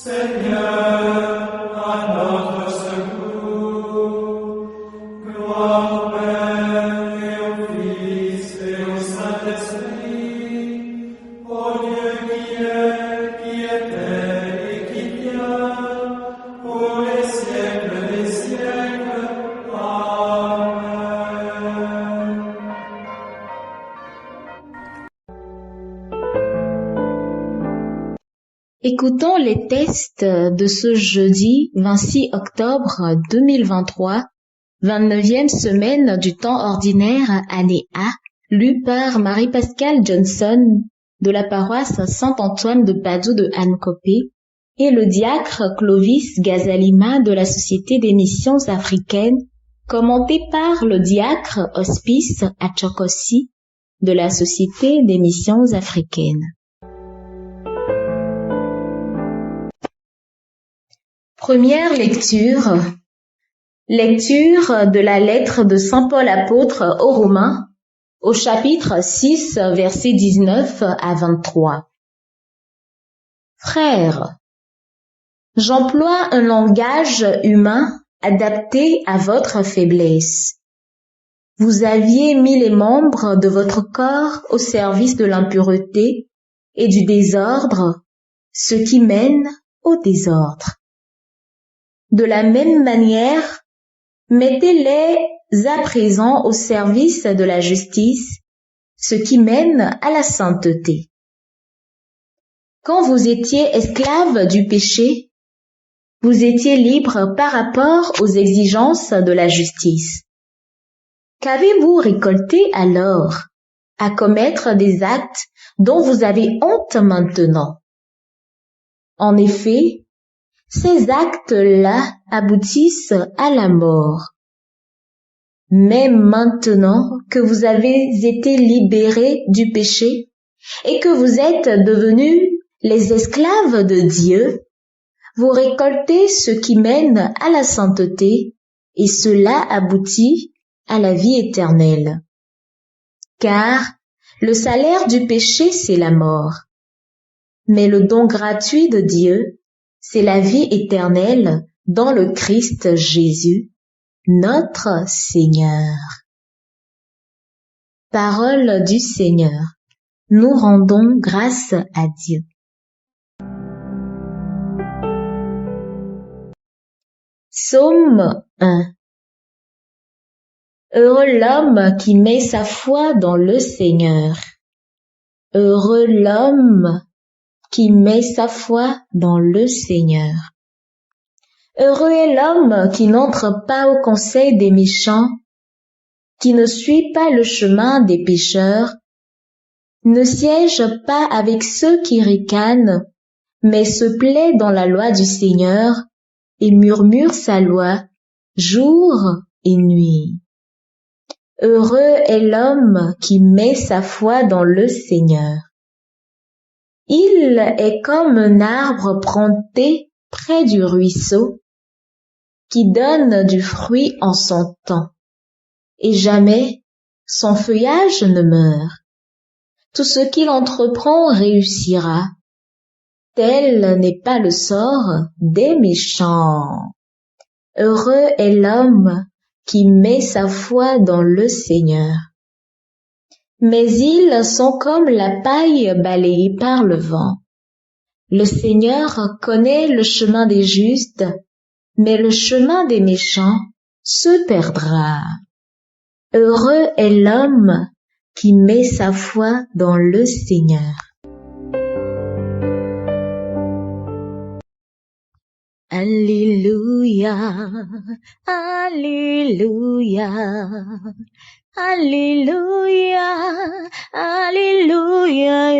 Seigneur, à notre secours. Gloire au Père et au Fils et au Saint-Esprit, au Dieu qui est, qui était et qui vient, pour les siècles des siècles. Amen. Écoutons les textes de ce jeudi 26 octobre 2023, 29e semaine du temps ordinaire, année A, lu par Marie-Pascale Johnson de la paroisse Saint-Antoine de Padoue de Anne-Copé et le diacre Clovis Gazalima de la Société des Missions Africaines, commenté par le diacre Hospice Achokossi de la Société des Missions Africaines. Première lecture. Lecture de la lettre de Saint Paul apôtre aux Romains, au chapitre 6, versets 19 à 23. Frères, j'emploie un langage humain adapté à votre faiblesse. Vous aviez mis les membres de votre corps au service de l'impureté et du désordre, ce qui mène au désordre. De la même manière, mettez-les à présent au service de la justice, ce qui mène à la sainteté. Quand vous étiez esclaves du péché, vous étiez libres par rapport aux exigences de la justice. Qu'avez-vous récolté alors à commettre des actes dont vous avez honte maintenant? En effet, ces actes-là aboutissent à la mort. Mais maintenant que vous avez été libérés du péché et que vous êtes devenus les esclaves de Dieu, vous récoltez ce qui mène à la sainteté et cela aboutit à la vie éternelle. Car le salaire du péché, c'est la mort. Mais le don gratuit de Dieu, c'est la vie éternelle dans le Christ Jésus, notre Seigneur. Parole du Seigneur. Nous rendons grâce à Dieu. Psaume 1. Heureux l'homme qui met sa foi dans le Seigneur. Heureux l'homme qui met sa foi dans le Seigneur. Heureux est l'homme qui n'entre pas au conseil des méchants, qui ne suit pas le chemin des pécheurs, ne siège pas avec ceux qui ricanent, mais se plaît dans la loi du Seigneur et murmure sa loi jour et nuit. Heureux est l'homme qui met sa foi dans le Seigneur. Il est comme un arbre planté près du ruisseau, qui donne du fruit en son temps, et jamais son feuillage ne meurt. Tout ce qu'il entreprend réussira. Tel n'est pas le sort des méchants. Heureux est l'homme qui met sa foi dans le Seigneur. Mais ils sont comme la paille balayée par le vent. Le Seigneur connaît le chemin des justes, mais le chemin des méchants se perdra. Heureux est l'homme qui met sa foi dans le Seigneur. Alléluia, Alléluia, Alléluia, Alléluia,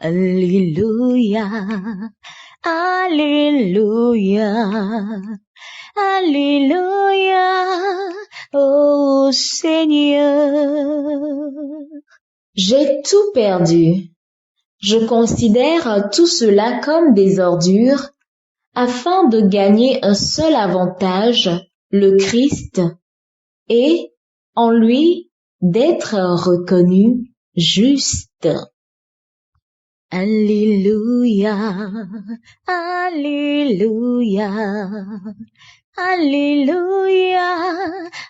Alléluia, Alléluia, Alléluia, ô Seigneur. J'ai tout perdu. Je considère tout cela comme des ordures afin de gagner un seul avantage, le Christ, et en lui d'être reconnu juste. Alléluia, Alléluia, Alléluia,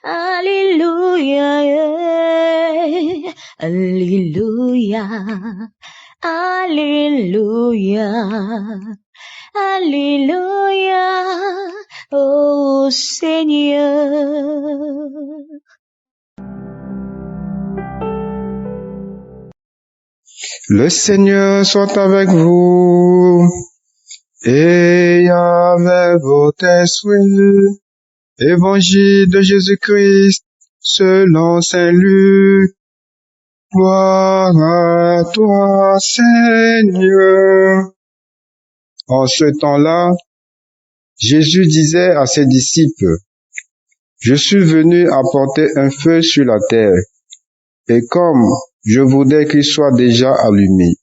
Alléluia, Alléluia, Alléluia, Alléluia, ô Seigneur. Le Seigneur soit avec vous et avec votre esprit. Évangile de Jésus-Christ selon Saint Luc. Gloire à toi, Seigneur. En ce temps-là, Jésus disait à ses disciples, « Je suis venu apporter un feu sur la terre, et comme je voudrais qu'il soit déjà allumé.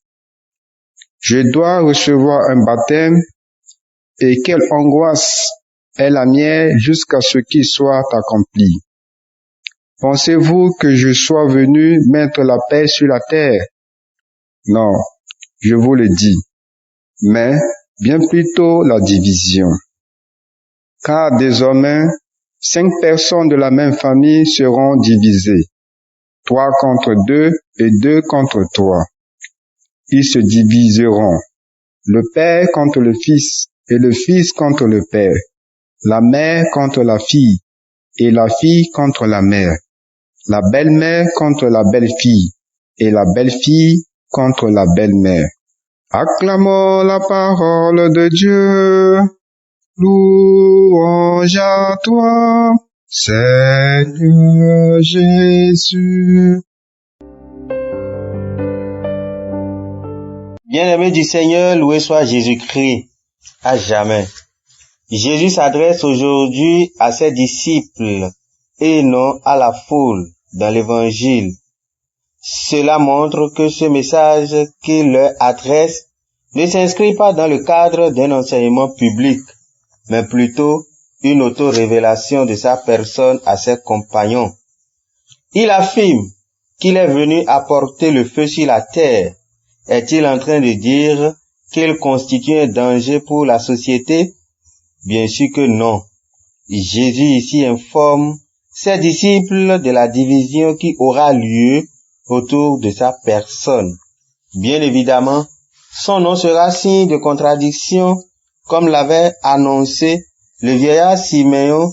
Je dois recevoir un baptême, et quelle angoisse est la mienne jusqu'à ce qu'il soit accompli. Pensez-vous que je sois venu mettre la paix sur la terre? Non, je vous le dis, mais bien plutôt la division. Car désormais, 5 personnes de la même famille seront divisées, 3 contre 2 et 2 contre 3. Ils se diviseront, le père contre le fils et le fils contre le père, la mère contre la fille et la fille contre la mère, la belle-mère contre la belle-fille et la belle-fille contre la belle-mère. Acclamons la parole de Dieu. Louange à toi, Seigneur Jésus. Bien-aimé du Seigneur, loué soit Jésus-Christ à jamais. Jésus s'adresse aujourd'hui à ses disciples et non à la foule dans l'Évangile. Cela montre que ce message qu'il leur adresse ne s'inscrit pas dans le cadre d'un enseignement public, mais plutôt une auto-révélation de sa personne à ses compagnons. Il affirme qu'il est venu apporter le feu sur la terre. Est-il en train de dire qu'il constitue un danger pour la société? Bien sûr que non. Jésus ici informe ses disciples de la division qui aura lieu autour de sa personne. Bien évidemment, son nom sera signe de contradiction, comme l'avait annoncé le vieillard Siméon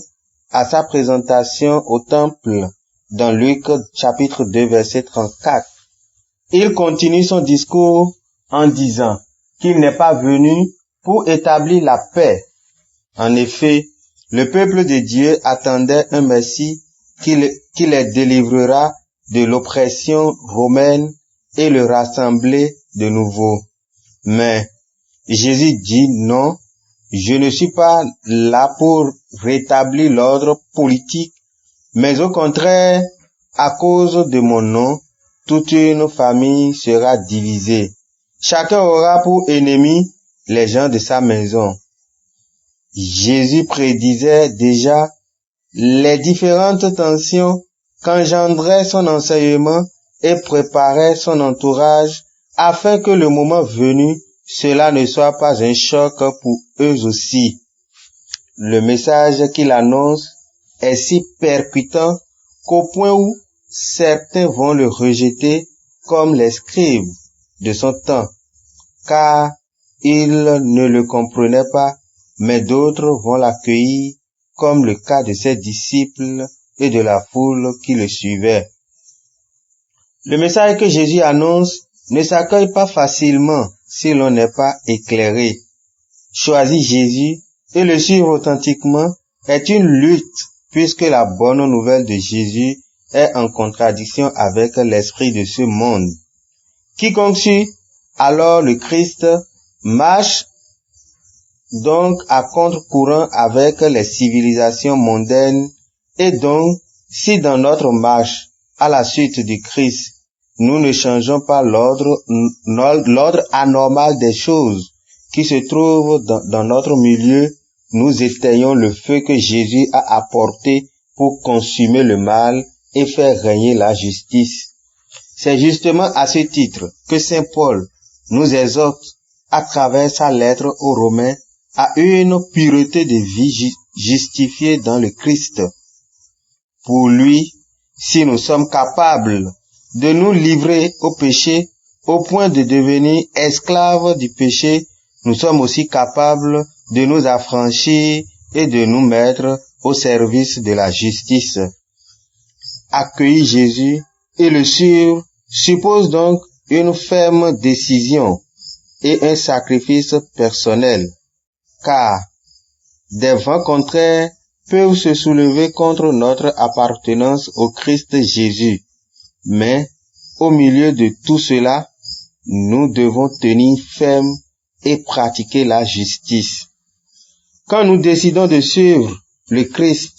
à sa présentation au temple dans Luc chapitre 2 verset 34. Il continue son discours en disant qu'il n'est pas venu pour établir la paix. En effet, le peuple de Dieu attendait un Messie qui les délivrera de l'oppression romaine et le rassembler de nouveau. Mais Jésus dit non, je ne suis pas là pour rétablir l'ordre politique, mais au contraire, à cause de mon nom, toute une famille sera divisée. Chacun aura pour ennemi les gens de sa maison. Jésus prédisait déjà les différentes tensions qu'engendrait son enseignement et préparait son entourage afin que le moment venu, cela ne soit pas un choc pour eux aussi. Le message qu'il annonce est si percutant qu'au point où certains vont le rejeter comme les scribes de son temps, car ils ne le comprenaient pas, mais d'autres vont l'accueillir comme le cas de ses disciples et de la foule qui le suivait. Le message que Jésus annonce ne s'accueille pas facilement si l'on n'est pas éclairé. Choisir Jésus et le suivre authentiquement est une lutte puisque la bonne nouvelle de Jésus est en contradiction avec l'esprit de ce monde. Quiconque suit alors le Christ marche donc à contre-courant avec les civilisations mondaines et donc si dans notre marche à la suite du Christ, nous ne changeons pas l'ordre anormal des choses qui se trouvent dans notre milieu, nous éteignons le feu que Jésus a apporté pour consumer le mal et faire régner la justice. C'est justement à ce titre que Saint Paul nous exhorte à travers sa lettre aux Romains à une pureté de vie justifiée dans le Christ. Pour lui, si nous sommes capables de nous livrer au péché au point de devenir esclaves du péché, nous sommes aussi capables de nous affranchir et de nous mettre au service de la justice. Accueillir Jésus et le suivre suppose donc une ferme décision et un sacrifice personnel, car des vents contraires peuvent se soulever contre notre appartenance au Christ Jésus. Mais, au milieu de tout cela, nous devons tenir ferme et pratiquer la justice. Quand nous décidons de suivre le Christ,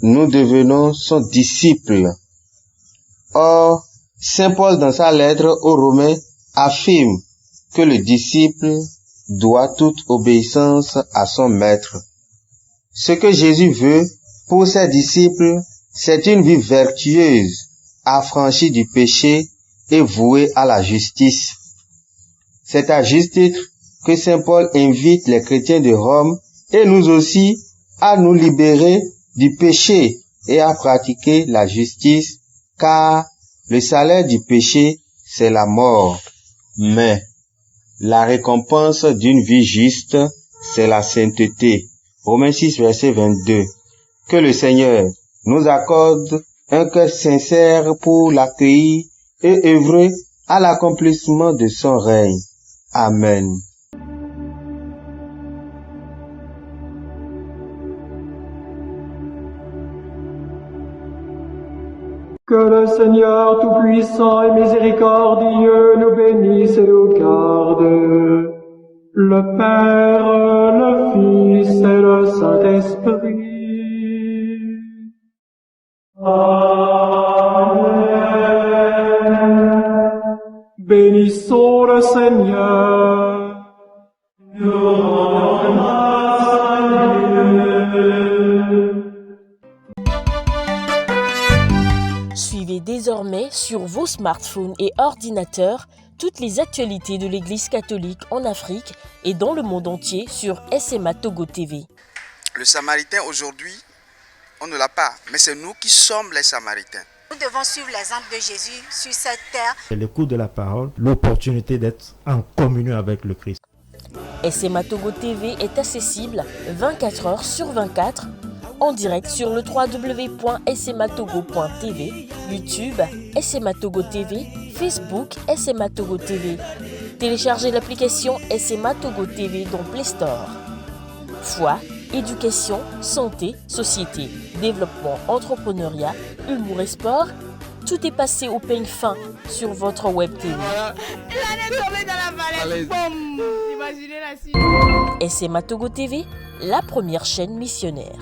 nous devenons son disciple. Or, Saint Paul dans sa lettre aux Romains affirme que le disciple doit toute obéissance à son maître. Ce que Jésus veut pour ses disciples, c'est une vie vertueuse, affranchie du péché et vouée à la justice. C'est à juste titre que Saint Paul invite les chrétiens de Rome et nous aussi à nous libérer du péché et à pratiquer la justice, car le salaire du péché, c'est la mort. Mais la récompense d'une vie juste, c'est la sainteté. Romains 6, verset 22. Que le Seigneur nous accorde un cœur sincère pour l'accueillir et œuvrer à l'accomplissement de son règne. Amen. Que le Seigneur Tout-Puissant et Miséricordieux nous bénisse et nous garde, le Père, le Fils et le Saint-Esprit. Amen. Bénissons le Seigneur. Nous rendons grâce à Dieu. Suivez désormais sur vos smartphones et ordinateurs toutes les actualités de l'Église catholique en Afrique et dans le monde entier sur SMA Togo TV. Le Samaritain aujourd'hui, on ne l'a pas, mais c'est nous qui sommes les Samaritains. Nous devons suivre l'exemple de Jésus sur cette terre. C'est l'écoute de la parole, l'opportunité d'être en communion avec le Christ. SMA Togo TV est accessible 24 heures sur 24 en direct sur le www.smatogo.tv, YouTube SMA Togo TV, Facebook SMA Togo TV. Téléchargez l'application SMA Togo TV dans Play Store. Foi, éducation, santé, société, développement, entrepreneuriat, humour et sport, tout est passé au peigne fin sur votre web TV. SMA Togo TV, la première chaîne missionnaire.